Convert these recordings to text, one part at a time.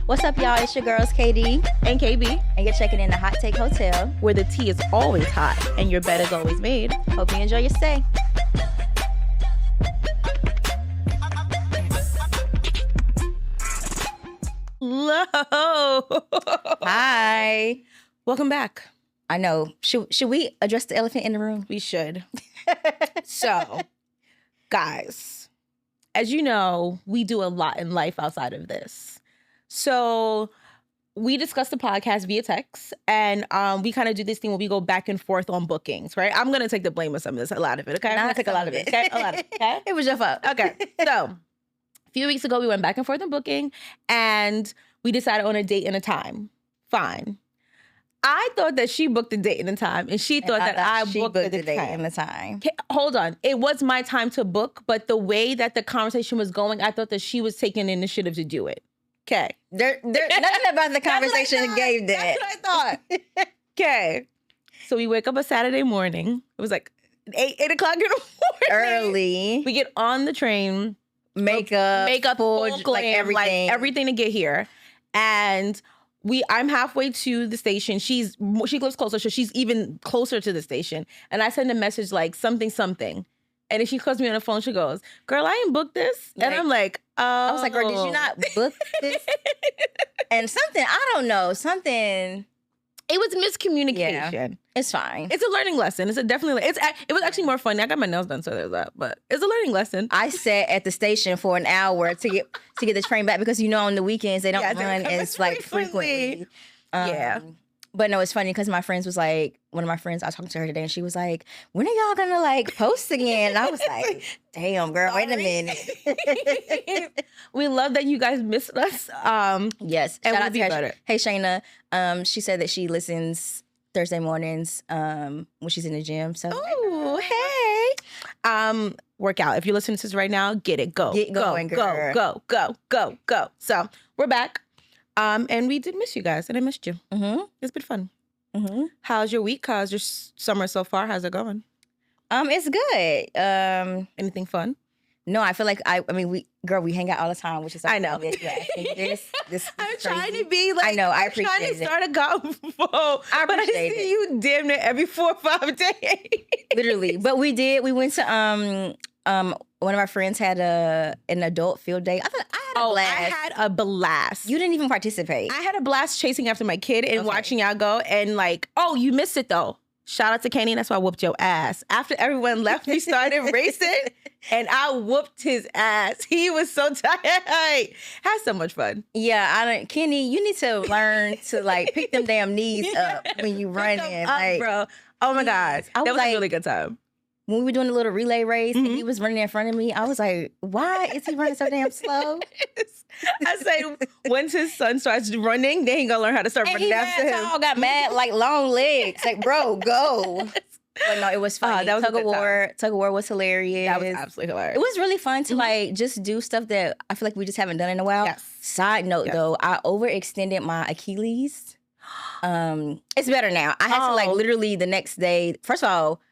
What's up, y'all? It's your girls, KD and KB, and you're checking in the Hot Take Hotel, where the tea is always hot and your bed is always made. Hope you enjoy your stay. Hello. Hi. Welcome back. I know. Should we address the elephant in the room? We should. So, guys, as you know, we do a lot in life outside of this. So we discuss the podcast via text, and we kind of do this thing where we go back and forth on bookings, right? I'm going to take the blame of some of this, a lot of it, okay? I'm going to take a lot of it, okay? A lot of it, okay? It was your fault. Okay, so a few weeks ago, we went back and forth on booking, and we decided on a date and a time. Fine. I thought that she booked the date and the time, and she thought that I booked the date and the time. Hold on. It was my time to book, but the way that the conversation was going, I thought that she was taking initiative to do it. Okay. Nothing about the conversation gave that. That's what I thought. Okay. So we wake up a Saturday morning. It was like 8 o'clock in the morning. Early. We get on the train. Makeup, full like glam, everything. like everything to get here. And I'm halfway to the station. She lives closer, so she's even closer to the station. And I send a message like something. And then she calls me on the phone. She goes, "Girl, I ain't booked this." And I'm like, "Oh." I was like, "Girl, did you not book this?" And I don't know, It was miscommunication. Yeah, it's fine. It's a learning lesson. It was actually more fun. I got my nails done, so there's that. But it's a learning lesson. I sat at the station for an hour to get the train back because on the weekends they don't run as like frequently. Yeah. But no, it's funny because my friends was like, one of my friends, I was talking to her today, and she was like, "When are y'all gonna like post again?" And I was like, "Damn, girl, wait a minute." We love that you guys missed us. Yes, and shout out to her. better. Hey, Shayna. She said that she listens Thursday mornings when she's in the gym. So, hey. Work out. If you're listening to this right now, get it. Go. Get going, girl. Go. So we're back. And we did miss you guys, and I missed you. Mm-hmm. It's been fun. Mm-hmm. How's your week? How's your summer so far? How's it going? It's good. Anything fun? No, I feel like we hang out all the time, which is I know. This I'm is trying crazy. to be like, I know, I appreciate trying to it. start a convo, but I appreciate see you damn near every 4 or 5 days. Literally. But we went to one of our friends had an adult field day. I had a blast. I had a blast. You didn't even participate. I had a blast chasing after my kid and watching y'all go, and like, oh, you missed it though. Shout out to Kenny. That's why I whooped your ass. After everyone left, we started racing, and I whooped his ass. He was so tired. Had so much fun. Yeah, Kenny, you need to learn to like pick them damn knees up when you run in. Like, bro. Oh my God. That was a really good time. When we were doing a little relay race and he was running in front of me, I was like, why is he running so damn slow? I say, once his son starts running, then he gonna learn how to start running after him. I got mad, like long legs. Like, bro, go. But no, it was fun. That was Tug of war was hilarious. That was absolutely hilarious. It was really fun to like just do stuff that I feel like we just haven't done in a while. Yes. Side note though, I overextended my Achilles. It's better now. I had to like literally the next day. First of all,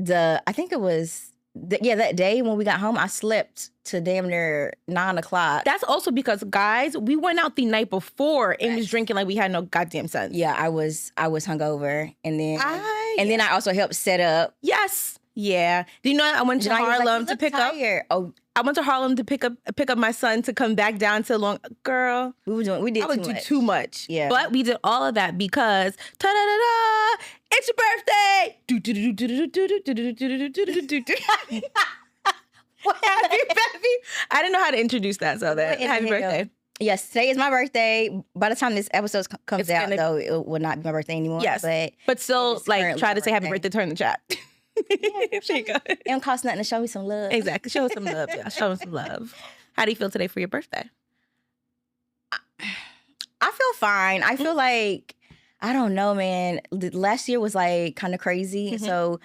I think it was that day when we got home, I slept to damn near 9 o'clock. That's also because, guys, we went out the night before and was drinking like we had no goddamn sense. Yeah, I was hungover, and then I also helped set up. Yes. Yeah. Do you know I went to Harlem to pick up? Oh, I went to Harlem to pick up my son to come back down to Girl. We did too much. Yeah. But we did all of that because ta-da-da-da, it's your birthday. Happy. I didn't know how to introduce that, so that happy birthday. Yes, today is my birthday. By the time this episode comes out, though, it will not be my birthday anymore. Yes, but still, like, try to say happy birthday, turn the chat. Yeah, there you go. It don't cost nothing to show me some love. Exactly. Show us some love. Yeah, show us some love. How do you feel today for your birthday? I feel fine. I feel like, I don't know, man. Last year was like kind of crazy. Mm-hmm. So,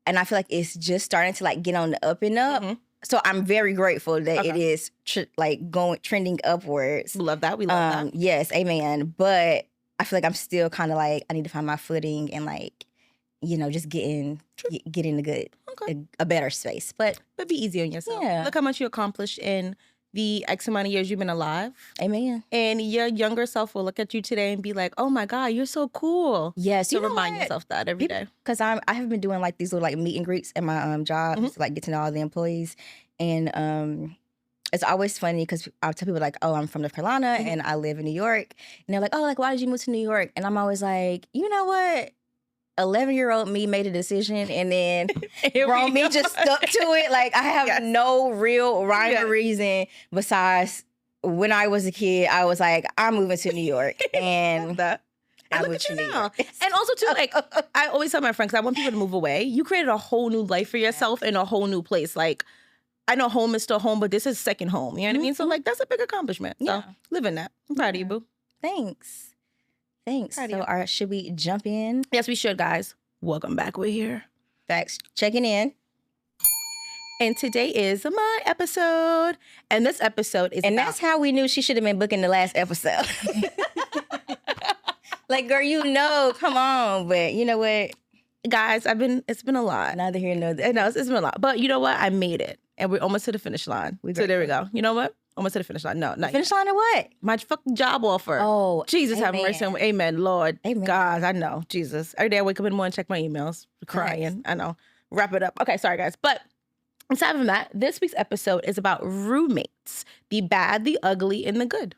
and I feel like it's just starting to like get on the up and up. Mm-hmm. So I'm very grateful that it is trending upwards. We love that. We love that. Yes, amen. But I feel like I'm still kind of like, I need to find my footing and like, just get in a good, a better space. But be easy on yourself. Yeah. Look how much you accomplished in the X amount of years you've been alive. Amen. And your younger self will look at you today and be like, oh my God, you're so cool. Yes. So remind yourself that every day. Because I have been doing like these little like meet and greets at my job to like get to know all the employees. And it's always funny because I tell people like, oh, I'm from North Carolina and I live in New York. And they're like, oh, like, why did you move to New York? And I'm always like, you know what? 11-year-old me made a decision and then grown me just stuck to it. Like I have no real rhyme or reason besides when I was a kid, I was like, I'm moving to New York. And And look at you now. And also too, like I always tell my friends, I want people to move away. You created a whole new life for yourself in a whole new place. Like I know home is still home, but this is second home. You know what I mean? So like that's a big accomplishment. So live in that. I'm proud of you, boo. Thanks. So should we jump in? Yes, we should, guys. Welcome back. We're here. Facts. Checking in. And today is my episode. And this episode is that's how we knew she should have been booking the last episode. Like, girl, come on. But you know what? Guys, it's been a lot. Neither here nor there. No, it's been a lot. But you know what? I made it. And we're almost to the finish line. So there we go. You know what? Almost to the finish line. No, not finish line of what? My fucking job offer. Oh, Jesus, have mercy on me. Amen, Lord. Amen. God, I know. Jesus. Every day I wake up in the morning, check my emails, crying. Nice. I know. Wrap it up. Okay, sorry, guys. But aside from that, this week's episode is about roommates. The bad, the ugly, and the good.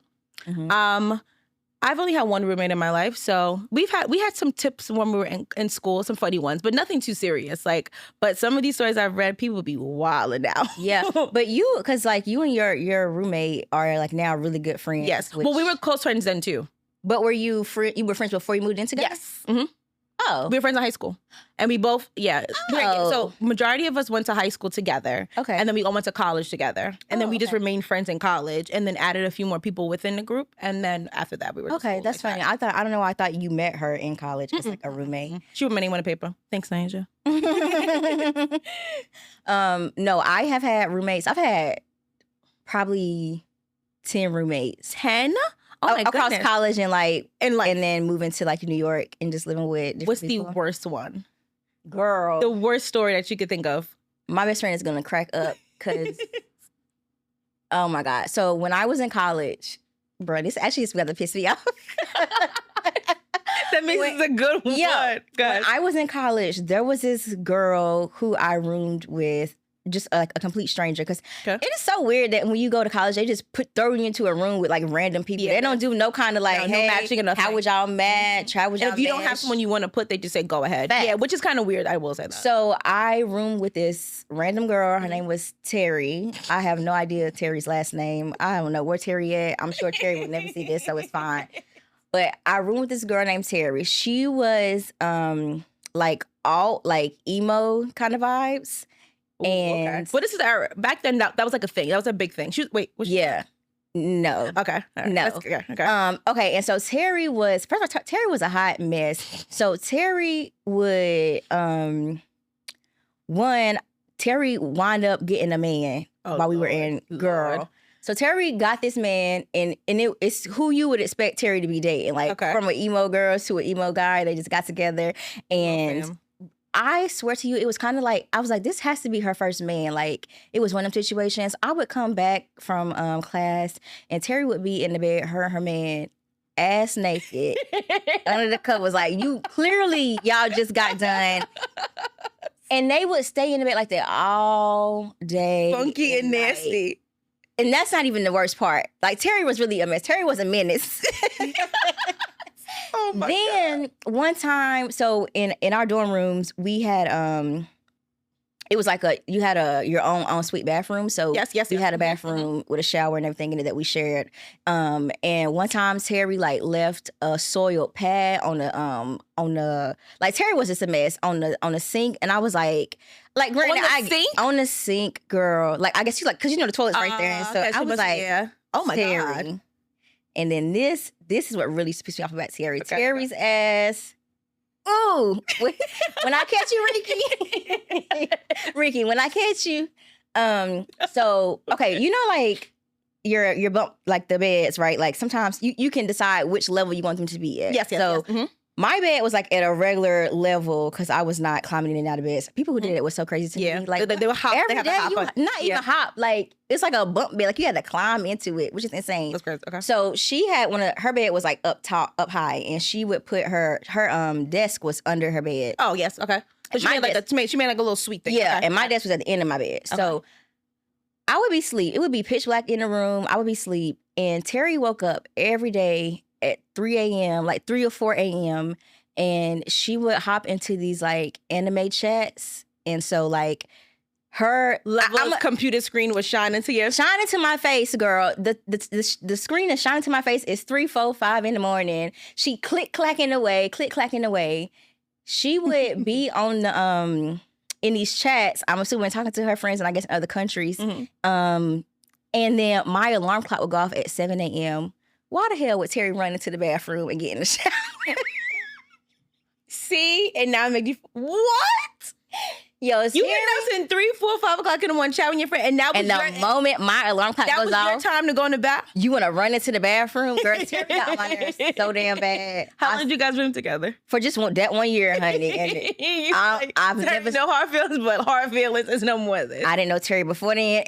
I've only had one roommate in my life, so we had some tips when we were in school, some funny ones, but nothing too serious. Like, but some of these stories I've read, people be wilding out. Yeah, but because like you and your roommate are like now really good friends. Yes, well, we were close friends then too. But were you you were friends before you moved in together? Yes. Mm-hmm. Oh, we were friends in high school, and we both So majority of us went to high school together. Okay, and then we all went to college together, and then we just remained friends in college, and then added a few more people within the group, and then after that we were okay. Cool That's funny. That. I don't know. I thought you met her in college as like a roommate. She wrote my name on a paper. Thanks, Naija. No, I have had roommates. I've had probably 10 roommates. 10? Oh my across goodness. college and then moving to like New York and just living with different What's people. the worst one? Girl. The worst story that you could think of. My best friend is gonna crack up because oh my God. So when I was in college, bro, this actually is gonna piss me off. That means it's a good one. Yeah. When I was in college, there was this girl who I roomed with, just a complete stranger. Because it is so weird that when you go to college, they just throw you into a room with like random people. Yeah. They don't do no kind of like, hey, no matching enough. How would y'all match? How would y'all If you don't have someone you want to put, they just say go ahead. Fact. Yeah, which is kind of weird. I will say that. So I roomed with this random girl. Her name was Terry. I have no idea Terry's last name. I don't know where Terry at. I'm sure Terry would never see this, so it's fine. But I roomed with this girl named Terry. She was like all like emo kind of vibes. Ooh, and okay. But this is era. Back then that was like a thing. That was a big thing. No. Okay. Right. No. Okay. Okay. And so Terry was, first of all, Terry was a hot mess. So Terry would Terry wound up getting a man while we were in girl. So Terry got this man, and it's who you would expect Terry to be dating. Like from an emo girl to an emo guy, they just got together. And I swear to you, it was kind of like, I was like, this has to be her first man. Like, it was one of them situations. I would come back from class, and Terry would be in the bed, her and her man, ass naked, under the covers. Like, y'all just got done. And they would stay in the bed like that all day. Funky and nasty. And that's not even the worst part. Like, Terry was really a mess. Terry was a menace. Oh my God. One time, so in our dorm rooms, we had it was like you had your own ensuite bathroom. So we had a bathroom with a shower and everything in it that we shared. And one time Terry like left a soiled pad on the like Terry was just a mess on the sink, and I was like on the sink, girl. Like I guess she's like, because the toilet's right there, and so I was like, oh my Terry. God. And then this is what really pissed me off about Terry. Okay. Terry's ass. Ooh, when I catch you, Ricky, when I catch you. So, okay, like your bump, like the beds, right? Like sometimes you can decide which level you want them to be at. Yes. So My bed was like at a regular level because I was not climbing in and out of beds. People who did it was so crazy to me. Like they were hop. every They day, have to hop on. not even hop. Like it's like a bump bed. Like you had to climb into it, which is insane. That's crazy. Okay. So she had her bed was like up top, up high, and she would put her desk was under her bed. Oh yes, okay. So she made like a little sweet thing. Yeah, okay. and my desk was at the end of my bed. Okay. So I would be asleep. It would be pitch black in the room. I would be asleep, and Terry woke up every day at 3 a.m., like 3 or 4 a.m., and she would hop into these like anime chats. And so like her level of computer screen was shining to my face, girl. The screen that's shining to my face is 3, 4, 5 in the morning. She click clacking away. She would be on the in these chats. I'm assuming talking to her friends and I guess other countries. Mm-hmm. And then my alarm clock would go off at 7 a.m. Why the hell would Terry run into the bathroom and get in the shower? See? And now I make you... What? Yo, you been up since 3, 4, 5 o'clock in the morning showering your friend, and now the moment my alarm clock goes off, that was your time to go in the bath. You want to run into the bathroom, girl? Terry got on my nerves so damn bad. How long did you guys room together? For just that 1 year, honey. And I've never no hard feelings, but hard feelings is no more than. I didn't know Terry before then,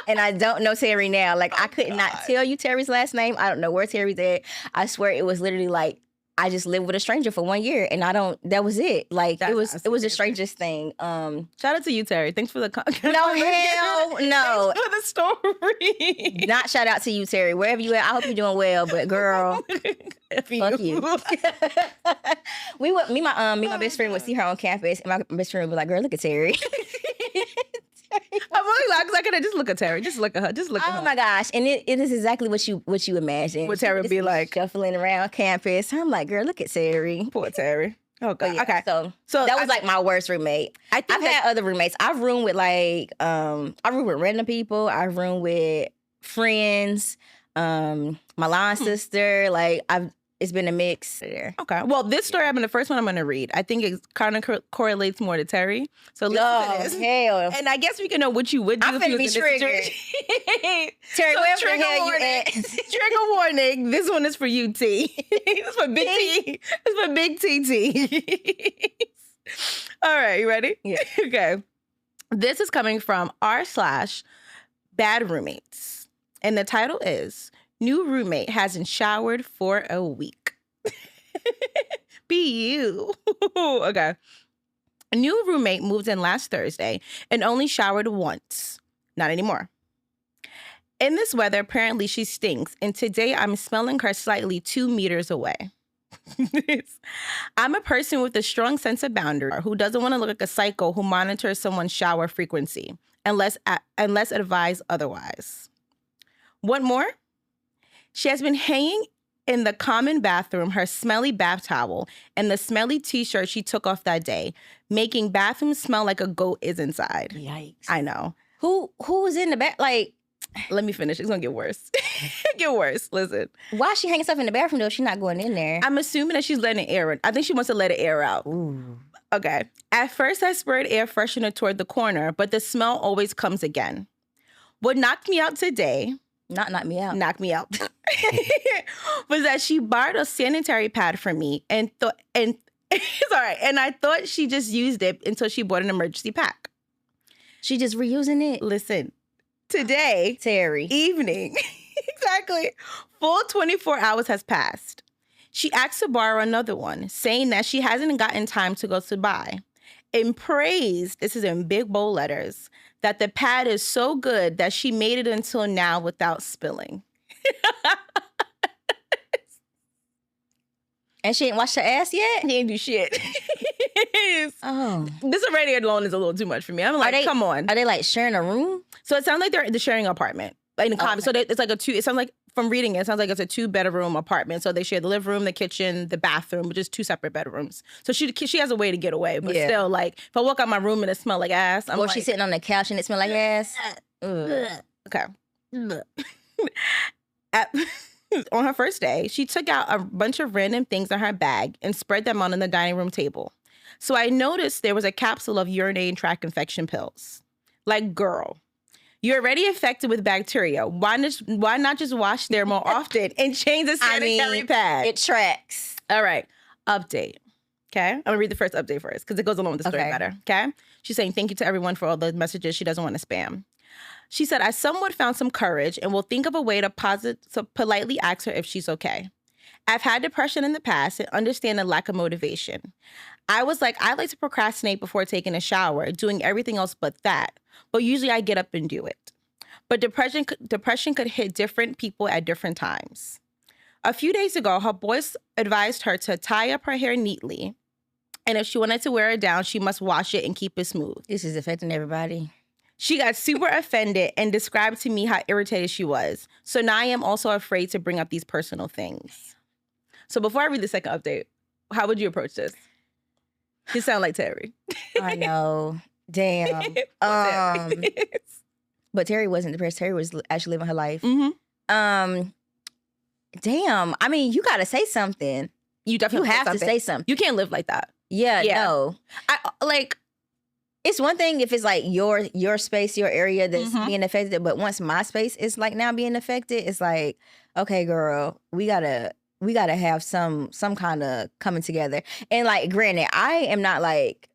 and I don't know Terry now. Like I could not tell you Terry's last name. I don't know where Terry's at. I swear it was literally like. I just lived with a stranger for 1 year, and that was it. Like it was the strangest thing. Shout out to you, Terry. Thanks for the no hell no. Thanks for the story. Not shout out to you, Terry. Wherever you at, I hope you're doing well. But girl, fuck you. Me, my best friend would see her on campus, and my best friend would be like, "Girl, look at Terry." I'm only like, I could just look at Terry. Just look at her. Just look at her. Oh my gosh. And it is exactly what you imagine. What Terry would be like. Shuffling around campus. I'm like, girl, look at Terry. Poor Terry. Oh God. Yeah, okay. So that was like my worst roommate. I've had other roommates. I've roomed with I roomed with random people. I've roomed with friends, my line sister. Like it's been a mix there. Okay. Well, this story, the first one I'm going to read. I think it kind of correlates more to Terry. So listen to this. Hell. And I guess we can know what you would do. I'm finna be triggered. Terry, wherever the hell you at? Trigger warning. This one is for you, T. It's for Big T. It's for Big TT. All right. You ready? Yeah. Okay. This is coming from r/bad roommates. And the title is... New roommate hasn't showered for a week. Be you. Okay. A new roommate moved in last Thursday and only showered once. Not anymore. In this weather, apparently she stinks, and today I'm smelling her slightly 2 meters away. I'm a person with a strong sense of boundary who doesn't want to look like a psycho who monitors someone's shower frequency unless advised otherwise. What more? She has been hanging in the common bathroom her smelly bath towel and the smelly t-shirt she took off that day, making bathrooms smell like a goat is inside. Yikes. I know. Who was in the bath? Like, let me finish. It's going to get worse. Get worse. Listen. Why is she hanging stuff in the bathroom though if she's not going in there? I'm assuming that she's letting it air. I think she wants to let it air out. Ooh. Okay. At first, I sprayed air freshener toward the corner, but the smell always comes again. What knocked me out today... Knock me out. Knock me out. Was that she borrowed a sanitary pad from me and sorry, and I thought she just used it until she bought an emergency pack. She just reusing it. Listen, today, Terry, evening, exactly, full 24 hours has passed. She asked to borrow another one, saying that she hasn't gotten time to go to buy. And praised, this is in big bold letters, that the pad is so good that she made it until now without spilling. And she ain't washed her ass yet? He ain't do shit. Oh. This already alone is a little too much for me. I'm like, come on. Are they like sharing a room? So it sounds like they're sharing an apartment. Like in the comments. So it's like it sounds like, from reading it sounds like it's a 2-bedroom apartment. So they share the living room, the kitchen, the bathroom, but just 2 separate bedrooms. So she has a way to get away. But still, like, if I walk out my room and it smells like ass, I'm or she's sitting on the couch and it smells like ass. Okay. On her first day, she took out a bunch of random things in her bag and spread them on the dining room table. So I noticed there was a capsule of urinary tract infection pills. Like, girl, You're already infected with bacteria. Why not just wash there more often and change the sanitary pad? It tracks. All right. Update. Okay. I'm going to read the first update first because it goes along with the story better. Okay. She's saying thank you to everyone for all the messages. She doesn't want to spam. She said, I somewhat found some courage and will think of a way to politely ask her if she's okay. I've had depression in the past and understand the lack of motivation. I was like, I like to procrastinate before taking a shower, doing everything else but that. But usually I get up and do it. But depression could hit different people at different times. A few days ago, her boys advised her to tie up her hair neatly. And if she wanted to wear it down, she must wash it and keep it smooth. This is affecting everybody. She got super offended and described to me how irritated she was. So now I am also afraid to bring up these personal things. So before I read the second update, how would you approach this? You sound like Terry. I know. Damn. But Terry wasn't depressed. Terry was actually living her life. Mm-hmm. Damn. I mean, you got to say something. You definitely have to say something. You can't live like that. Yeah. No. It's one thing if it's like your space, your area that's being affected, but once my space is like now being affected, it's like, okay, girl, we gotta have some kind of coming together. And like, granted, I am not like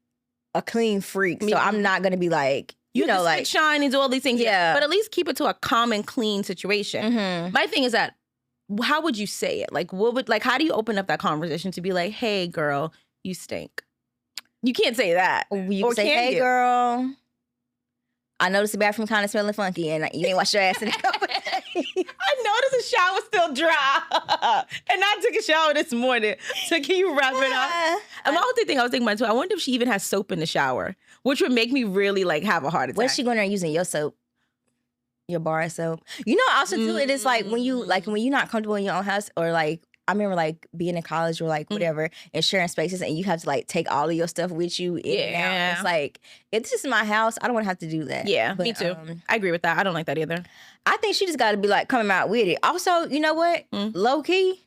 a clean freak, so I'm not gonna be like, you know, like shine and do all these things. Yeah, but at least keep it to a calm and clean situation. My thing is that, how would you say it? Like, how do you open up that conversation to be like, hey, girl, you stink? You can't say that. You can say, hey, girl, I noticed the bathroom kind of smelling funky and you ain't washed your ass in a couple days. I noticed the shower's still dry. And I took a shower this morning. So can you wrap it up? And my other thing I was thinking about too, I wonder if she even has soap in the shower, which would make me really like have a heart attack. What's she going there using your soap? Your bar soap? You know, also too, it is like when you're not comfortable in your own house, or like, I remember like being in college or like whatever and sharing spaces, and you have to like take all of your stuff with you in and out. It's like, if this is my house, I don't want to have to do that. Yeah, but, me too. I agree with that. I don't like that either. I think she just got to be like coming out with it. Also, you know what? Low key,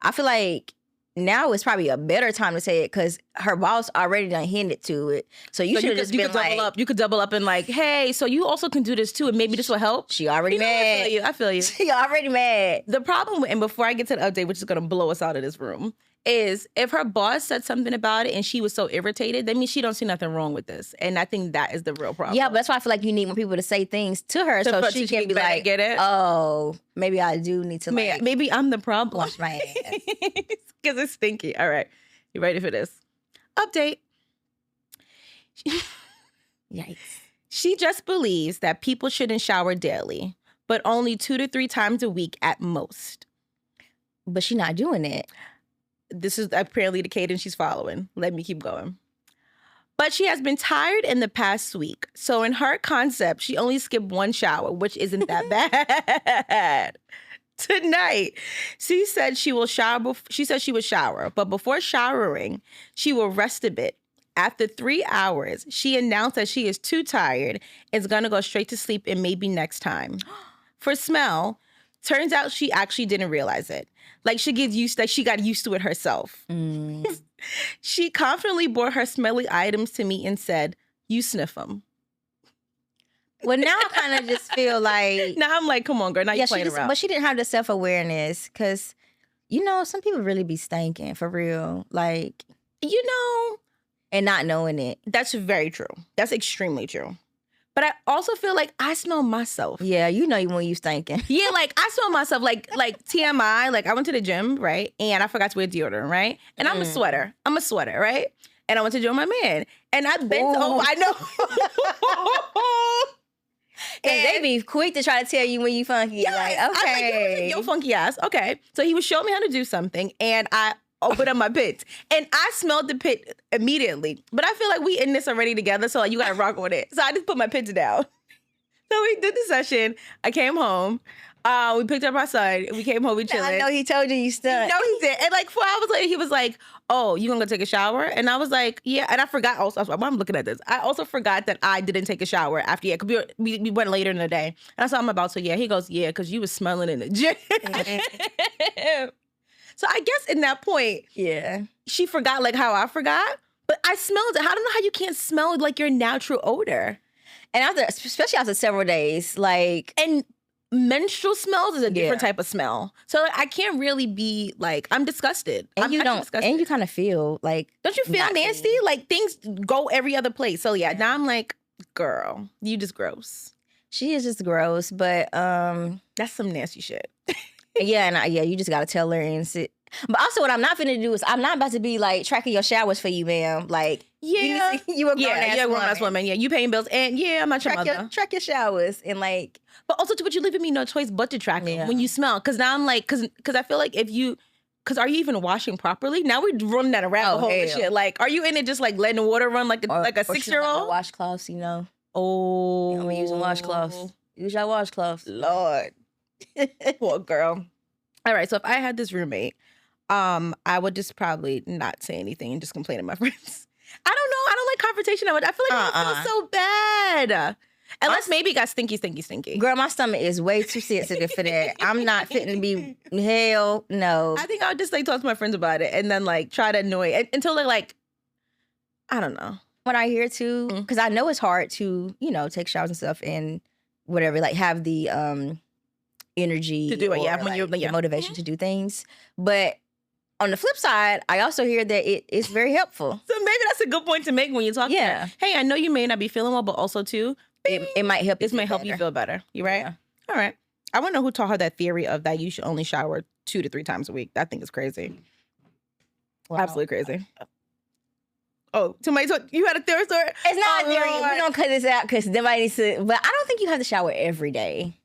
I feel like now is probably a better time to say it because her boss already done hinted to it. So you should just been like, double up. You could double up and like, hey, so you also can do this too, and maybe this will help. She already mad. I feel you. She already mad. The problem, and before I get to the update, which is gonna blow us out of this room, is if her boss said something about it and she was so irritated, that means she don't see nothing wrong with this. And I think that is the real problem. Yeah, but that's why I feel like you need more people to say things to her so she can be like, get it? Oh, maybe I do need to like, maybe I'm the problem. Wash my ass. Because it's stinky. All right. You ready for this? Update. Yikes. She just believes that people shouldn't shower daily, but only 2 to 3 times a week at most. But she's not doing it. This is apparently the cadence she's following. Let me keep going. But she has been tired in the past week. So in her concept, she only skipped 1 shower, which isn't that bad. Tonight, she said she will shower. She said she would shower, but before showering, she will rest a bit. After 3 hours, she announced that she is too tired and is going to go straight to sleep and maybe next time. For smell, turns out she actually didn't realize it. Like she got used to it herself. She confidently brought her smelly items to me and said, "You sniff them." Well, now I kind of just feel like... Now I'm like, come on, girl. Now you're playing around. But she didn't have the self-awareness because, you know, some people really be stinking for real. Like, you know... And not knowing it. That's very true. That's extremely true. But I also feel like I smell myself. Yeah, you know when you stinking. Yeah, like I smell myself. Like TMI. Like I went to the gym, right? And I forgot to wear deodorant, right? And I'm a sweater, right? And I went to join my man. And I bent over. I know. And they be quick to try to tell you when you funky. Yes, like, okay. Like, yo, funky ass. Okay. So he was showing me how to do something. And I opened up my pit. And I smelled the pit immediately. But I feel like we in this already together. So like, you got to rock with it. So I just put my pits down. So we did the session. I came home. We picked up our son. We came home. We chilling. I know he told you stunk. No, he did. And like 4 hours later, he was like, "Oh, you gonna go take a shower?" And I was like, "Yeah." And I forgot also. I'm looking at this. I also forgot that I didn't take a shower after. Yeah, because we went later in the day. And I saw him about to. Yeah, he goes, "Yeah, because you was smelling in the gym." So I guess in that point, yeah, she forgot like how I forgot. But I smelled it. I don't know how you can't smell like your natural odor. And especially after several days, like... And menstrual smells is a different type of smell. So like, I can't really be like, I'm disgusted. And disgusted. And you kind of feel like... Don't you feel nasty? Clean. Like things go every other place. So yeah, now I'm like, girl, you just gross. She is just gross, but... That's some nasty shit. Yeah, you just gotta tell her and sit. But also, what I'm not finna do is I'm not about to be like tracking your showers for you, ma'am. Like, yeah, you a grown-ass woman. Yeah, you paying bills, and yeah, I'm not your mother. Track your showers and like. But also, but you leaving me no choice but to track them when you smell. Because now I'm like, because I feel like if you. Because are you even washing properly? Now we're running that around the whole shit. Like, are you in it just like letting the water run like a 6-year-old? Washcloths, you know. Oh, I'm using washcloths. Use your washcloths, Lord. Poor girl. All right, so if I had this roommate, I would just probably not say anything and just complain to my friends. I don't know. I don't like confrontation. I feel like I feel so bad. Unless maybe it got stinky. Girl, my stomach is way too sensitive for that. I'm not fitting to be, hell no. I think I would just like talk to my friends about it and then like try to annoy it until they're like, I don't know. What I hear too, because I know it's hard to, you know, take showers and stuff and whatever, like have the energy to do it, when you're motivation to do things. But on the flip side, I also hear that it's very helpful. So maybe that's a good point to make when you talk. Yeah. Hey, I know you may not be feeling well, but also too, it might help. This might help you feel better. You right? Yeah. All right. I want to know who taught her that theory of that you should only shower 2 to 3 times a week. That thing is crazy. Wow. Absolutely crazy. Oh, you had a theory story? It's not a theory. We're going to cut this out because nobody needs to. But I don't think you have to shower every day.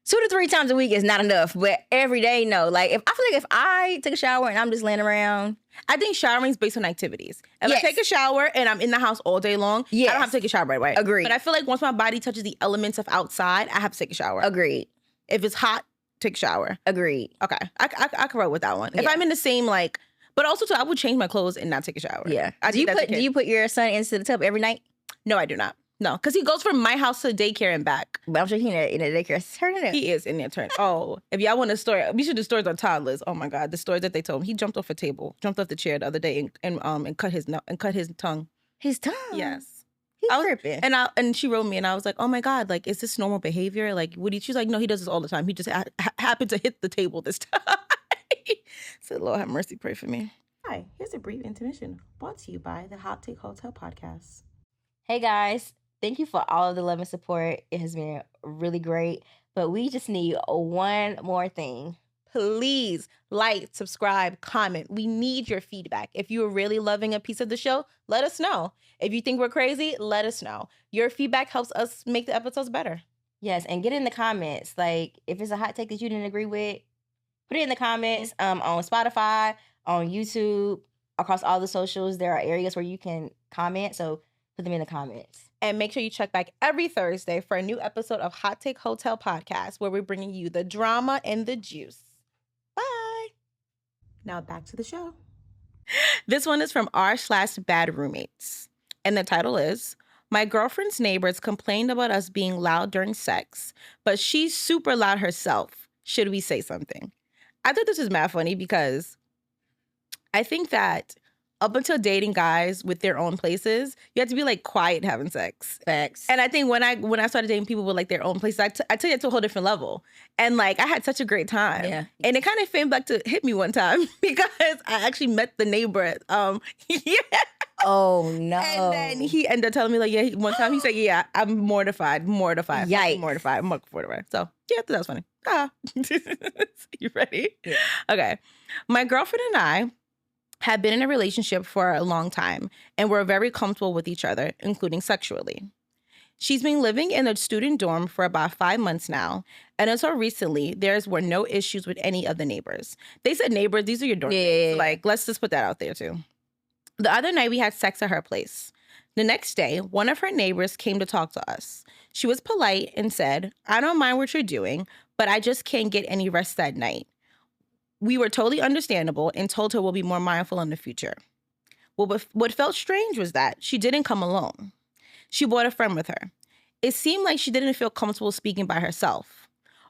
2 to 3 times a week is not enough, but every day, no. Like, I feel like if I take a shower and I'm just laying around. I think showering is based on activities. If I take a shower and I'm in the house all day long, I don't have to take a shower right away. Agreed. But I feel like once my body touches the elements of outside, I have to take a shower. Agreed. If it's hot, take a shower. Agreed. Okay. I can roll with that one. If I'm in the same, like, but also too, I would change my clothes and not take a shower. Yeah. Do you put your son into the tub every night? No, I do not. No, because he goes from my house to daycare and back. But I'm sure he's in a daycare. Turning it. He is in there turning. Oh, if y'all want a story, we should do stories on toddlers. Oh my God, the stories that they told him. He jumped off a table, jumped off the chair the other day, and cut his tongue. His tongue. Yes. He's tripping. And she wrote me, and I was like, oh my God, like, is this normal behavior? Like, she's like, no, he does this all the time. He just happened to hit the table this time. So Lord have mercy, pray for me. Hi, here's a brief intermission brought to you by the Hot Take Hotel podcast. Hey guys. Thank you for all of the love and support. It has been really great. But we just need one more thing. Please like, subscribe, comment. We need your feedback. If you're really loving a piece of the show, let us know. If you think we're crazy, let us know. Your feedback helps us make the episodes better. Yes, and get in the comments. Like, if it's a hot take that you didn't agree with, put it in the comments on Spotify, on YouTube, across all the socials. There are areas where you can comment. So put them in the comments. And make sure you check back every Thursday for a new episode of Hot Take Hotel Podcast, where we're bringing you the drama and the juice. Bye. Now back to the show. This one is from r/bad roommates. And the title is, my girlfriend's neighbors complained about us being loud during sex, but she's super loud herself. Should we say something? I thought this was mad funny because I think that up until dating guys with their own places, you have to be like quiet having sex. Facts. And I think when I started dating people with like their own places, I took it to a whole different level. And like I had such a great time. Yeah. And it kind of came back to hit me one time because I actually met the neighbor at, yeah. Oh no. And then he ended up telling me like, yeah, one time he said, yeah, I'm mortified. Yikes. I'm mortified. So yeah, that was funny. You ready? Yeah. Okay. My girlfriend and I had been in a relationship for a long time and were very comfortable with each other, including sexually. She's been living in a student dorm for about 5 months now, and until recently, there were no issues with any of the neighbors. They said neighbors, these are your dorm mates. Like, let's just put that out there too. The other night, we had sex at her place. The next day, one of her neighbors came to talk to us. She was polite and said, I don't mind what you're doing, but I just can't get any rest that night. We were totally understandable and told her we'll be more mindful in the future. Well, what felt strange was that she didn't come alone. She brought a friend with her. It seemed like she didn't feel comfortable speaking by herself.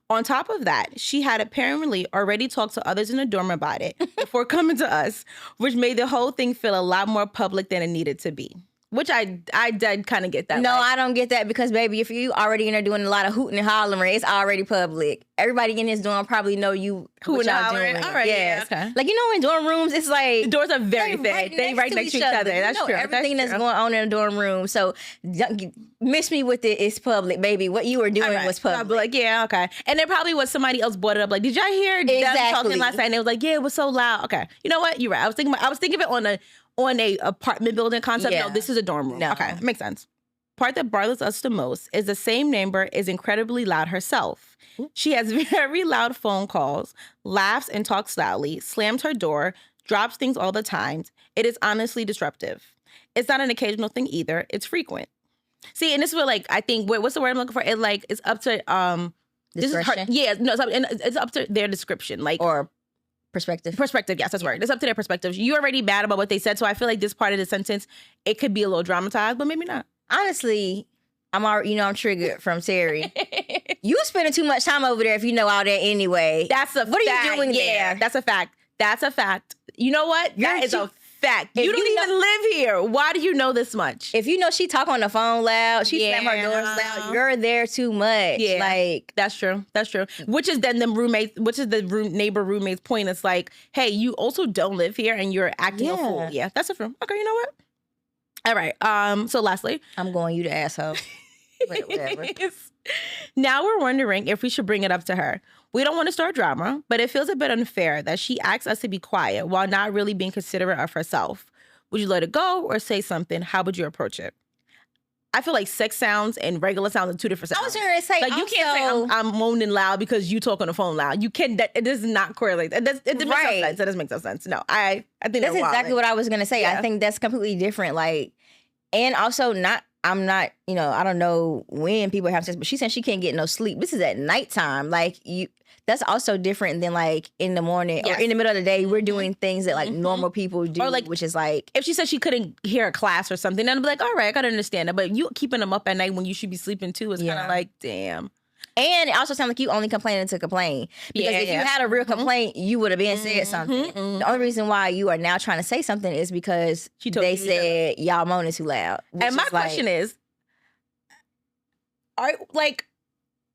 On top of that, she had apparently already talked to others in the dorm about it before coming to us, which made the whole thing feel a lot more public than it needed to be. Which I did kind of get that. No, like, I don't get that because, baby, if you already in there doing a lot of hooting and hollering, it's already public. Everybody in this dorm probably know you hooting and y'all hollering. doing. All right, yes. yeah, okay. Like, you know, in dorm rooms, it's like the doors are very thick. They right next to each other. That's you know true. Everything that's going on in a dorm room. So, miss me with it. It's public, baby. What you were doing was public. I'd be like, yeah, okay. And there probably was somebody else brought it up. Like, did y'all hear them talking last night? And it was like, yeah, it was so loud. Okay, you know what? You're right. I was thinking of it on a apartment building concept. Yeah. No, this is a dorm room. No. Okay, makes sense. Part that bothers us the most is the same neighbor is incredibly loud herself. She has very loud phone calls, laughs and talks loudly, slams her door, drops things all the time. It is honestly disruptive. It's not an occasional thing either. It's frequent. See, and this is where, like, I think, what's the word I'm looking for? It, like, it's up to, Discretion? It's up to their description. Like, Or perspective. Perspective, yes, that's right. It's up to their perspective. You're already bad about what they said, so I feel like this part of the sentence, it could be a little dramatized, but maybe not. Honestly, I'm triggered from Terry. You spending too much time over there if you know all that anyway. What are you doing there? That's a fact. That's a fact. You know what? That is a fact. You don't even live here. Why do you know this much? If you know she talk on the phone loud, she slam her doors loud, you're there too much. Yeah. Like, that's true. That's true. Which is then the neighbor roommate's point. It's like, hey, you also don't live here and you're acting a fool. Yeah, that's a true. Okay, you know what? All right. So lastly, I'm going you to asshole. Whatever. Now we're wondering if we should bring it up to her. We don't want to start drama, but it feels a bit unfair that she asks us to be quiet while not really being considerate of herself. Would you let it go or say something? How would you approach it? I feel like sex sounds and regular sounds are two different sounds. I was going to say, like, you can't say I'm moaning loud because you talk on the phone loud. You can. It does not correlate. It makes no sense. It doesn't make no sense. No, I think that's exactly what I was going to say. Yeah. I think that's completely different. Like, and also I'm not, I don't know when people have sex, but she said she can't get no sleep. This is at nighttime. Like, that's also different than like in the morning or in the middle of the day. We're doing things that like normal people do, or like, which is like, if she said she couldn't hear a class or something, then I'd be like, all right, I gotta understand that. But you keeping them up at night when you should be sleeping too is kind of like, damn. And it also sounds like you only complaining to complain. Because if you had a real complaint, you would have been said something. The only reason why you are now trying to say something is because they said y'all moaning too loud. And my question is,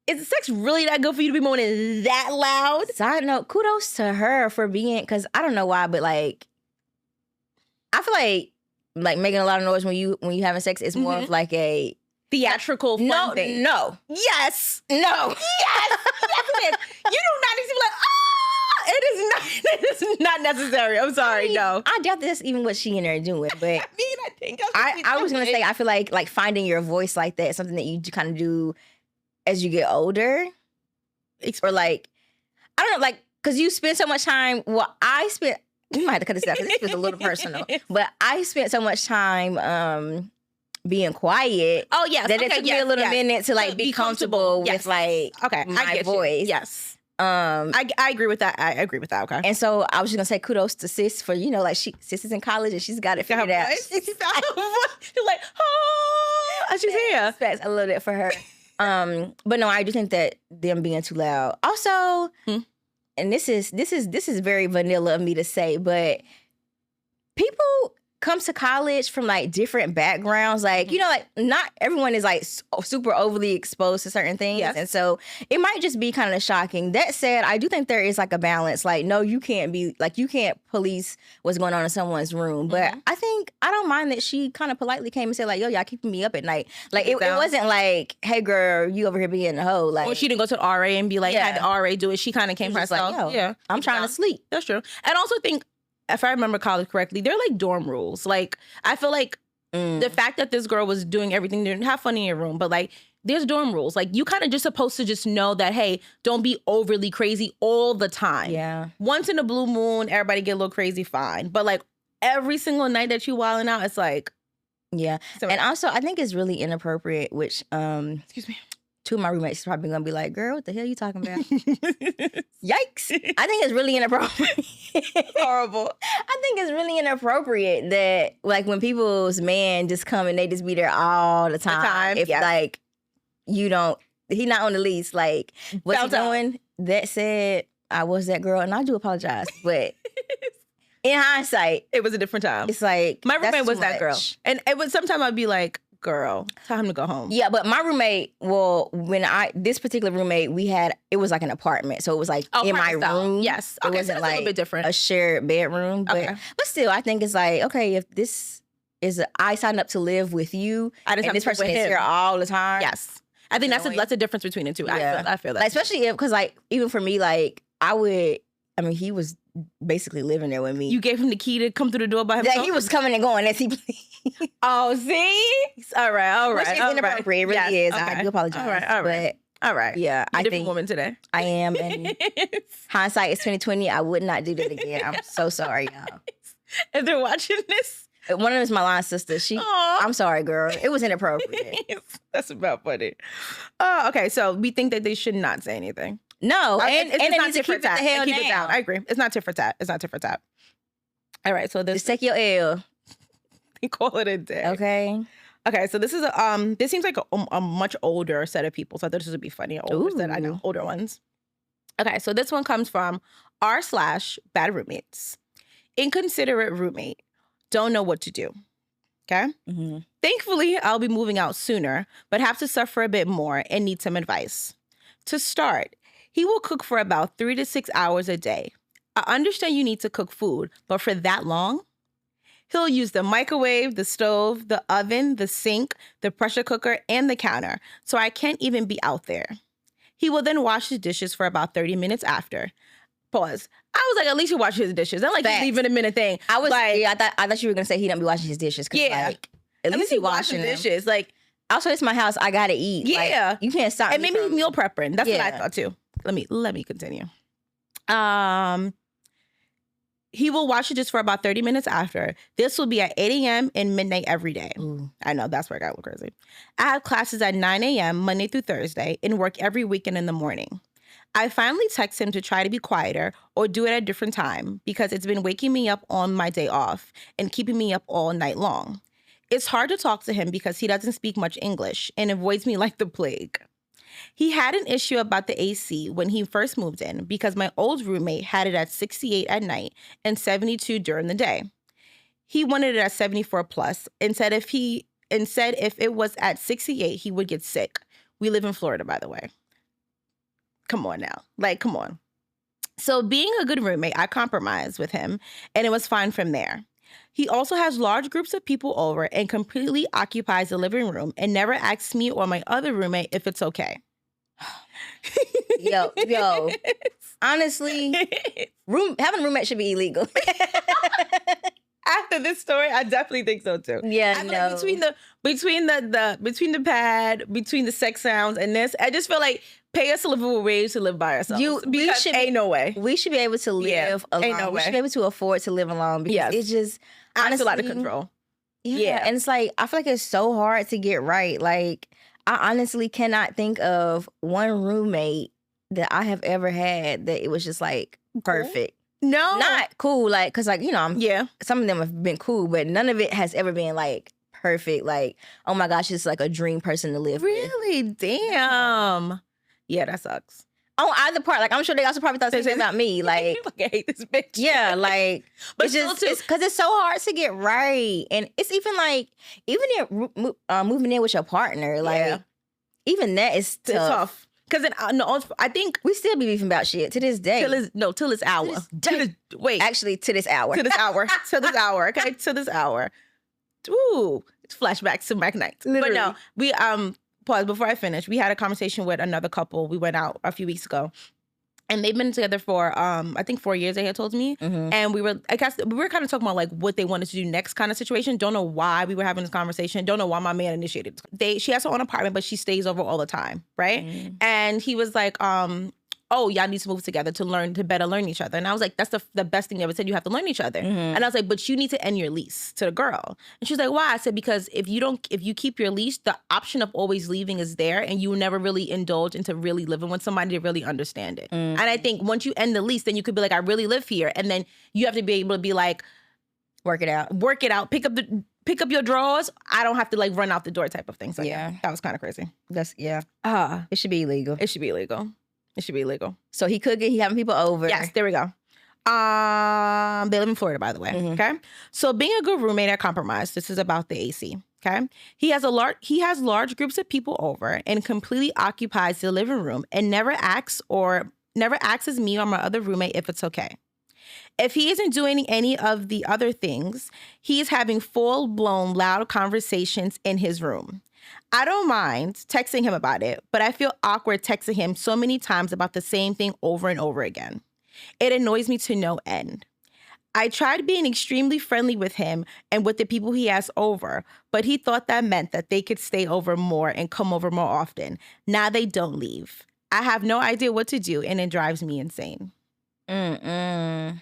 is sex really that good for you to be moaning that loud? Side note, kudos to her for being, because I don't know why, but like, I feel like making a lot of noise when you having sex is more of like a theatrical fun thing. No. Yes. No. Yes. Yes, it is. You do not need to be like, it is not necessary. I'm sorry. No. I doubt that's even what she in there doing, but I think I was gonna say, I feel like finding your voice like that is something that you kind of do as you get older. Or like, I don't know, like, because you spend so much time, we might have to cut this out because this feels a little personal, but I spent so much time being quiet. Oh, yes. That it took me a little minute to like be comfortable with like my voice. You. Yes. I agree with that. I agree with that. Okay. And so I was just gonna say kudos to sis for, like sis is in college and she's got it figured out. You're like, oh, she's here. That's a little bit for her. But no, I do think that them being too loud. Also, and this is very vanilla of me to say, but people come to college from like different backgrounds. Like, like not everyone is like super overly exposed to certain things. Yes. And so it might just be kind of shocking. That said, I do think there is like a balance. Like, no, you can't police what's going on in someone's room. But I don't mind that she kind of politely came and said like, yo, y'all keeping me up at night. Like it wasn't like, hey girl, you over here being a hoe. Like, well, she didn't go to the RA and be like, had the RA do it. She kind of came for herself. Like, yo, I'm trying to sleep. That's true. And also think, if I remember college correctly, they're like dorm rules. Like, I feel like the fact that this girl was doing everything, didn't have fun in your room, but like, there's dorm rules. Like, you kind of just supposed to just know that, hey, don't be overly crazy all the time. Yeah. Once in a blue moon, everybody get a little crazy, fine. But like, every single night that you wilding out, it's like. Yeah. And also, I think it's really inappropriate, which, excuse me. Two of my roommates probably gonna be like, girl, what the hell are you talking about? Yikes. I think it's really inappropriate. Horrible. I think it's really inappropriate that like when people's man just come and they just be there all the time. If like he not on the lease, like what's he doing? That said, I was that girl and I do apologize. But In hindsight, it was a different time. it's like my that's roommate was too that girl, much. and it was sometimes I'd be like, "Girl, time to go home." Yeah, but my roommate, well, this particular roommate, it was like an apartment, so it was like in my room. Yes, it okay, wasn't so like a little bit different. a shared bedroom. But still, I think it's like, okay, if this is I signed up to live with you, and this person is here all the time. Yes, I think that's a difference between the two. Yeah. I feel that, like, especially because like even for me, like he was basically living there with me. You gave him the key to come through the door by himself? Yeah, he was coming and going as he pleased. Oh, see? All right. Which is inappropriate. It really is. Okay. I do apologize. All right. All right. Yeah, I think woman today. I am. And hindsight is 2020. I would not do that again. I'm so sorry, y'all. If they're watching this, one of them is my line sister. I'm sorry, girl. It was inappropriate. That's about funny. Oh, okay. So we think that they should not say anything. No, and it's they not need to keep it the hell keep down. It down. I agree. It's not tit for tat. All right. So just take your L. Call it a day. Okay. Okay. So this is this seems like a much older set of people. So I thought this would be funny. I know older ones. Okay. So this one comes from r/bad roommates. Inconsiderate roommate. Don't know what to do. Okay. Mm-hmm. Thankfully, I'll be moving out sooner, but have to suffer a bit more and need some advice. To start, he will cook for about 3 to 6 hours a day. I understand you need to cook food, but for that long? He'll use the microwave, the stove, the oven, the sink, the pressure cooker, and the counter, so I can't even be out there. He will then wash his dishes for about 30 minutes after. Pause. I was like, at least you wash his dishes. I'm like, leaving a minute thing. I was like, I thought you were gonna say he don't be washing his dishes. Yeah. Like, at least he washing dishes. Like, also, it's my house. I gotta eat. Yeah, like, you can't stop. And maybe meal prepping. That's what I thought too. Let me continue. He will wash it just for about 30 minutes after. This will be at 8 a.m. and midnight every day. Ooh. I know, that's where I got a little crazy. I have classes at 9 a.m. Monday through Thursday and work every weekend in the morning. I finally text him to try to be quieter or do it at a different time because it's been waking me up on my day off and keeping me up all night long. It's hard to talk to him because he doesn't speak much English and avoids me like the plague. He had an issue about the AC when he first moved in because my old roommate had it at 68 at night and 72 during the day. He wanted it at 74 plus and said if it was at 68, he would get sick. We live in Florida, by the way. Come on now. Like, come on. So being a good roommate, I compromised with him and it was fine from there. He also has large groups of people over and completely occupies the living room and never asks me or my other roommate if it's okay. Yo. Honestly, having a roommate should be illegal. After this story, I definitely think so too. Yeah, no. Between the pad, between the sex sounds and this, I just feel like pay us a livable wage to live by ourselves. Ain't no way. We should be able to live alone. Ain't no way. We should be able to afford to live alone because it's just honestly a lot of control. Yeah, and it's like I feel like it's so hard to get right. Like I honestly cannot think of one roommate that I have ever had that it was just like perfect. No, not cool. Like, cause like some of them have been cool, but none of it has ever been like perfect. Like, oh my gosh, it's like a dream person to live with. Really? Damn. Yeah, that sucks. On either part, like I'm sure they also probably thought something about me. Like, I hate this bitch. Yeah, like, but it's just because it's so hard to get right, and it's even like moving in with your partner, like even that is tough. Because I think we still be beefing about shit to this day. Till this hour. Actually, to this hour. To this hour. To this hour. Okay, to this hour. Ooh, it's flashbacks to back nights. Literally. But no, we pause before I finish. We had a conversation with another couple. We went out a few weeks ago. And they've been together for I think 4 years, they had told me. Mm-hmm. And we were kind of talking about like what they wanted to do next kind of situation. Don't know why we were having this conversation. Don't know why my man initiated. She has her own apartment, but she stays over all the time, right? Mm-hmm. And he was like, oh, y'all need to move together to better learn each other. And I was like, that's the best thing you ever said. You have to learn each other. Mm-hmm. And I was like, but you need to end your lease to the girl. And she was like, why? I said, because if you keep your lease, the option of always leaving is there, and you will never really indulge into really living with somebody to really understand it. Mm-hmm. And I think once you end the lease, then you could be like, I really live here. And then you have to be able to be like, work it out, pick up your drawers. I don't have to like run out the door type of thing. So yeah, that was kind of crazy. It should be illegal. So he cooking, he having people over. Yes, there we go. They live in Florida, by the way. Okay. So being a good roommate at compromise, this is about the AC. Okay. He has large groups of people over and completely occupies the living room and never asks me or my other roommate if it's okay. If he isn't doing any of the other things, he is having full-blown loud conversations in his room. I don't mind texting him about it, but I feel awkward texting him so many times about the same thing over and over again. It annoys me to no end. I tried being extremely friendly with him and with the people he has over, but he thought that meant that they could stay over more and come over more often. Now they don't leave. I have no idea what to do, and it drives me insane. Yeah,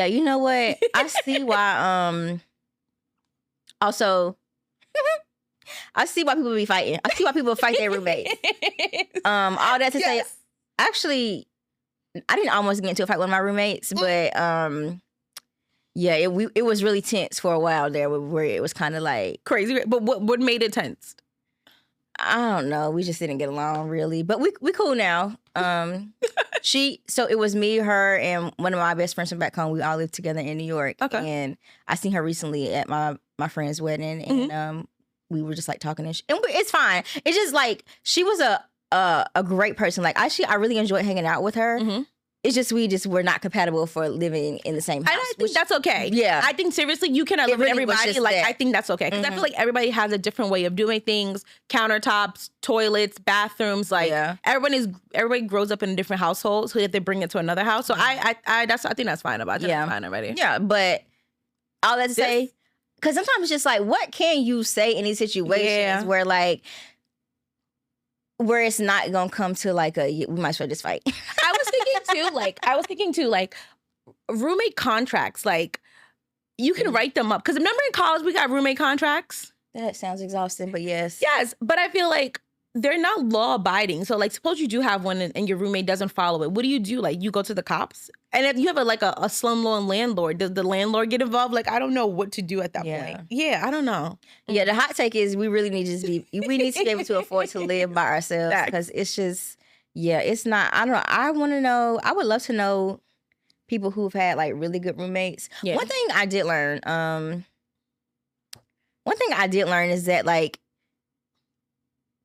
you know what? I see why. Also, I see why people be fighting. I see why people fight their roommates. All that to say, actually, I didn't almost get into a fight with my roommates, but yeah, it was really tense for a while there, where it was kind of like crazy. But what made it tense? I don't know. We just didn't get along really, but we cool now. So it was me, her, and one of my best friends from back home. We all lived together in New York. Okay. And I seen her recently at my friend's wedding, and we were just like talking and it's fine. It's just like she was a great person. Like I really enjoyed hanging out with her. It's just we were not compatible for living in the same house. And I think that's okay. Yeah. I think seriously, you cannot live with everybody. Like I think that's okay. Because I feel like everybody has a different way of doing things. Countertops, toilets, bathrooms. Like everybody grows up in a different household, so you have to bring it to another house. So I think that's fine about that. Yeah. That's fine already. Yeah, but all that to say, because sometimes it's just like, what can you say in these situations where like, where it's not gonna come to like we might as well just fight. I was thinking too, like roommate contracts, like you can write them up. Because remember in college we got roommate contracts? That sounds exhausting, but yes. Yes, but I feel like they're not law abiding. So like suppose you do have one and your roommate doesn't follow it. What do? Like you go to the cops? And if you have a slumlord landlord, does the landlord get involved? Like I don't know what to do at that point. Yeah, I don't know. Yeah, the hot take is we really need to be able to afford to live by ourselves, because it's just it's not. I don't know. I want to know. I would love to know people who've had like really good roommates. Yeah. One thing I did learn is that like,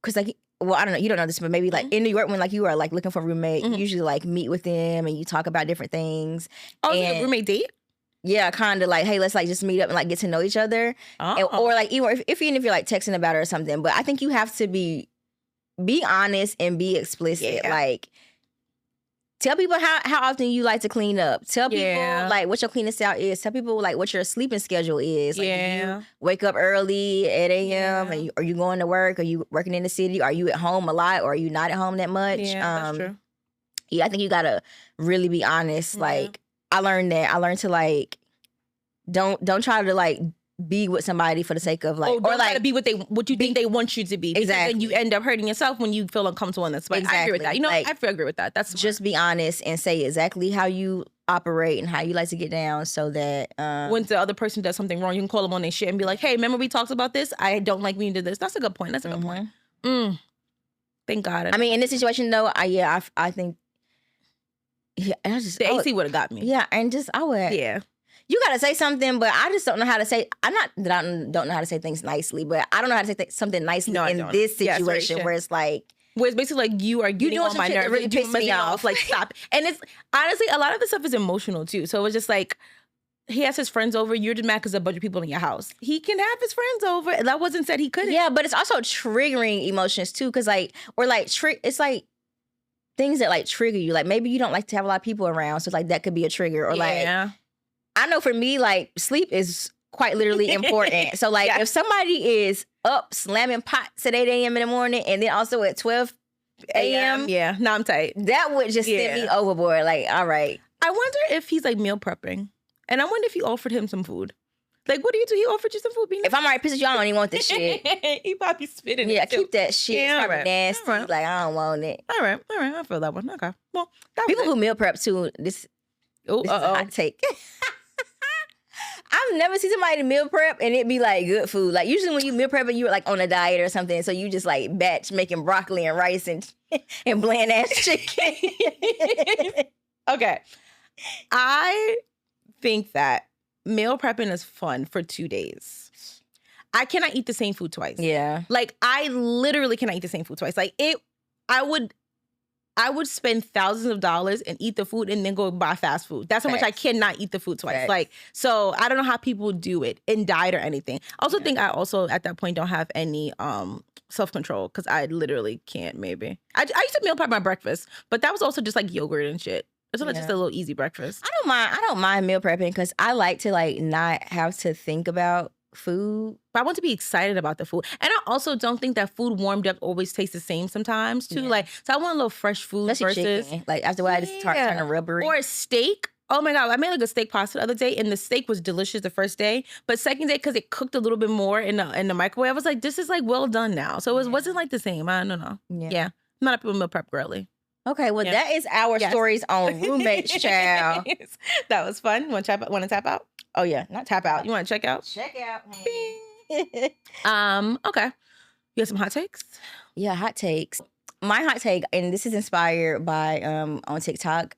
because like, well, I don't know, you don't know this, but maybe like in New York when like you are like looking for a roommate, you usually like meet with them and you talk about different things. Oh, and, a roommate date? Yeah, kind of like, hey, let's like just meet up and like get to know each other. And, or like even if you're like texting about it or something. But I think you have to be honest and be explicit. Yeah. Like tell people how often you like to clean up. Tell people like what your cleanest out is. Tell people like what your sleeping schedule is. Like, you wake up early at 8 a.m. and are you going to work? Are you working in the city? Are you at home a lot or are you not at home that much? Yeah, that's true. Yeah, I think you gotta really be honest. Like I learned to like don't try to like be with somebody for the sake of like, or like be what you think they want you to be. Exactly. Then you end up hurting yourself when you feel uncomfortable in that space. Exactly. I agree with that. You know, like, I agree with that. That's smart. Just be honest and say exactly how you operate and how you like to get down, so that when the other person does something wrong, you can call them on their shit and be like, "Hey, remember we talked about this? I don't like when you did this." That's a good point. That's a good point. Thank God. I mean, in this situation though, I think the AC would have got me. Yeah, and just I would. Yeah. You gotta say something, but I just don't know how to say. I'm not that I don't know how to say things nicely, but I don't know how to say something nicely in this situation where it's like, where it's basically like you are getting on my nerves, really piss me off. Like stop. And it's honestly a lot of the stuff is emotional too. So it's just like he has his friends over. You're just mad because a bunch of people in your house. He can have his friends over. That wasn't said he couldn't. Yeah, but it's also triggering emotions too, because like it's like things that like trigger you. Like maybe you don't like to have a lot of people around, so like that could be a trigger. Or like I know for me, like sleep is quite literally important. So like if somebody is up slamming pots at 8 a.m. in the morning and then also at 12 a.m. Yeah, no, I'm tight. That would just send me overboard. Like, all right. I wonder if he's like meal prepping. And I wonder if you offered him some food. Like, what do you do? He offered you some food. If I'm already pissed at you, I don't even want this shit. He probably spitting it. Yeah, too. keep that shit. Yeah, it's probably nasty. Right. Like, I don't want it. All right. I feel that one. Okay. Well, people who meal prep too, this is a hot take. I've never seen somebody meal prep and it be like good food. Like usually when you meal prep, you're like on a diet or something, so you just like batch making broccoli and rice and bland ass chicken. Okay, I think that meal prepping is fun for 2 days. I cannot eat the same food twice. Yeah. Like, I literally cannot eat the same food twice. Like, I would spend thousands of dollars and eat the food and then go buy fast food. That's how much I cannot eat the food twice. Facts. Like, so I don't know how people do it in diet or anything. I also think I also at that point don't have any self-control because I literally can't maybe. I used to meal prep my breakfast, but that was also just like yogurt and shit. It's like just a little easy breakfast. I don't mind meal prepping because I like to like not have to think about food. But I want to be excited about the food. And I also don't think that food warmed up always tastes the same sometimes too. Like, so I want a little fresh food versus chicken. Like after a while, I just start turning rubbery. Or a steak. Oh my God, I made like a steak pasta the other day and the steak was delicious the first day. But second day, because it cooked a little bit more in the microwave, I was like, this is like well done now. So it wasn't like the same. I don't know. Yeah. I'm not a meal prep girly. Okay, well, that is our stories on roommates, child. That was fun. Want to tap out? Oh, yeah. Not tap out. You want to check out? Check out. Okay. You have some hot takes? Yeah, hot takes. My hot take, and this is inspired by on TikTok,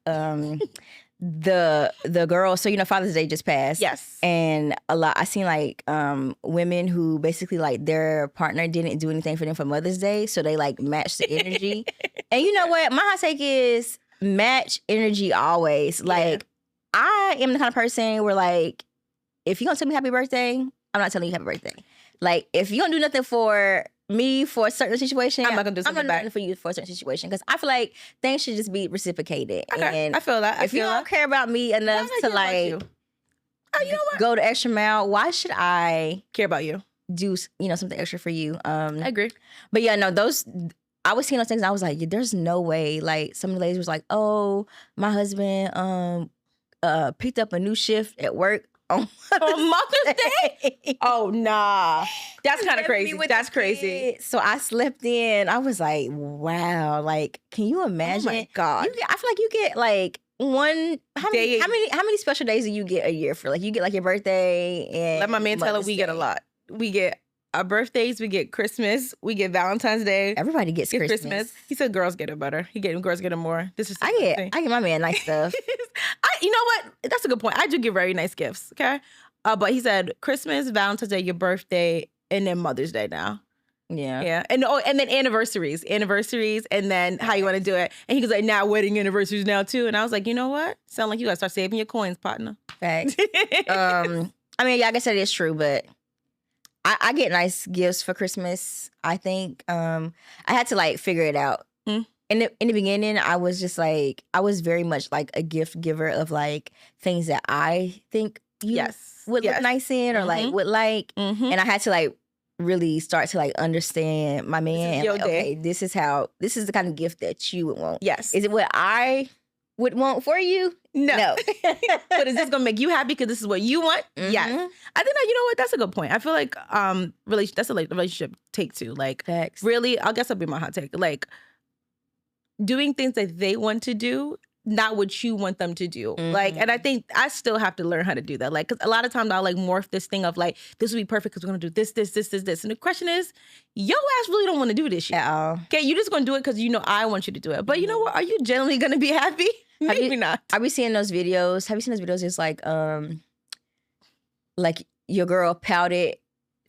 the girl, so Father's Day just passed. Yes. And I seen like women who basically like their partner didn't do anything for them for Mother's Day, so they like matched the energy. And you know what? My hot take is match energy always. Like, I am the kind of person where like, if you're gonna tell me happy birthday, I'm not telling you happy birthday. Like, if you don't do nothing for me for a certain situation, I'm not gonna do something back for you for a certain situation, because I feel like things should just be reciprocated. Okay. And I feel that. If you don't care about me enough to like, go the extra mile, why should I care about you? Do something extra for you? I agree. But yeah, no, I was seeing those things and I was like, there's no way. Like, some of the ladies was like, oh, my husband picked up a new shift at work on Mother's Day. Oh, nah. That's kind of crazy. That's crazy. So I slept in. I was like, wow. Like, can you imagine? Oh my God. I feel like you get like how many special days do you get a year for? Like, you get like your birthday and let my man tell her we get a lot. We get our birthdays, we get Christmas, we get Valentine's Day. Everybody gets Christmas. He said girls get it better. Girls get it more. This is I get my man nice stuff. You know what? That's a good point. I do get very nice gifts. Okay, but he said Christmas, Valentine's Day, your birthday, and then Mother's Day now. Yeah, and then anniversaries, and then how you want to do it. And he was like, now wedding anniversaries now too. And I was like, you know what? Sound like you gotta start saving your coins, partner. Facts. I mean, yeah, I guess that is true, but I get nice gifts for Christmas. I think I had to like figure it out. In the beginning, I was just like, I was very much like a gift giver of like things that I think you would look nice in or like would like. And I had to like really start to like understand my man. And, like, okay, this is the kind of gift that you would want. Yes. Is it what I would want for you? No. But is this gonna make you happy because this is what you want? Yes. I think that, you know what, that's a good point. I feel like that's a like relationship take too. Like, facts. Really, I guess that'll be my hot take. Like, doing things that they want to do, not what you want them to do. Like, and I think I still have to learn how to do that. Like, because a lot of times I'll like morph this thing of like, this would be perfect because we're gonna do this. And the question is, your ass really don't want to do this shit. At all. Okay, you're just gonna do it because I want you to do it. But you know what? Are you generally gonna be happy? Maybe not. Are we seeing those videos? Have you seen those videos? It's like your girl pouted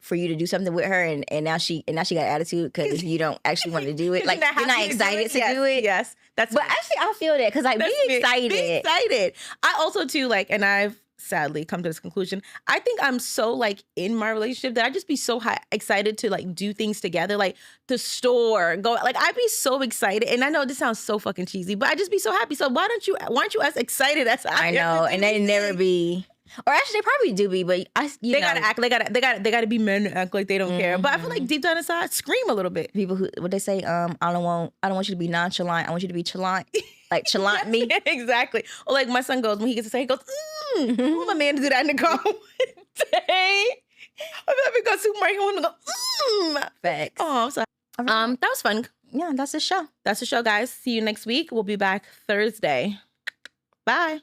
for you to do something with her, and now she got attitude because you don't actually want to do it. Like, you're not excited to do it. Yes, but actually, I feel that because like be excited. Be excited. I also too like, and I've sadly come to this conclusion. I think I'm so like in my relationship that I just be so excited to like do things together, like the store, go like I'd be so excited. And I know this sounds so fucking cheesy, but I just be so happy. So why aren't you as excited as I am? I know, and they never be. Or actually, they probably do be, but they gotta act. They gotta be men to act like they don't care. But I feel like deep down inside, scream a little bit. People who what they say, I don't want you to be nonchalant. I want you to be chalant, like chalant me. Exactly. Or like my son goes when he gets to say, he goes, I want my man to do that in the car one day. I go to supermarket and go, Facts. Oh, I'm sorry. That was fun. Yeah, that's the show. That's the show, guys. See you next week. We'll be back Thursday. Bye.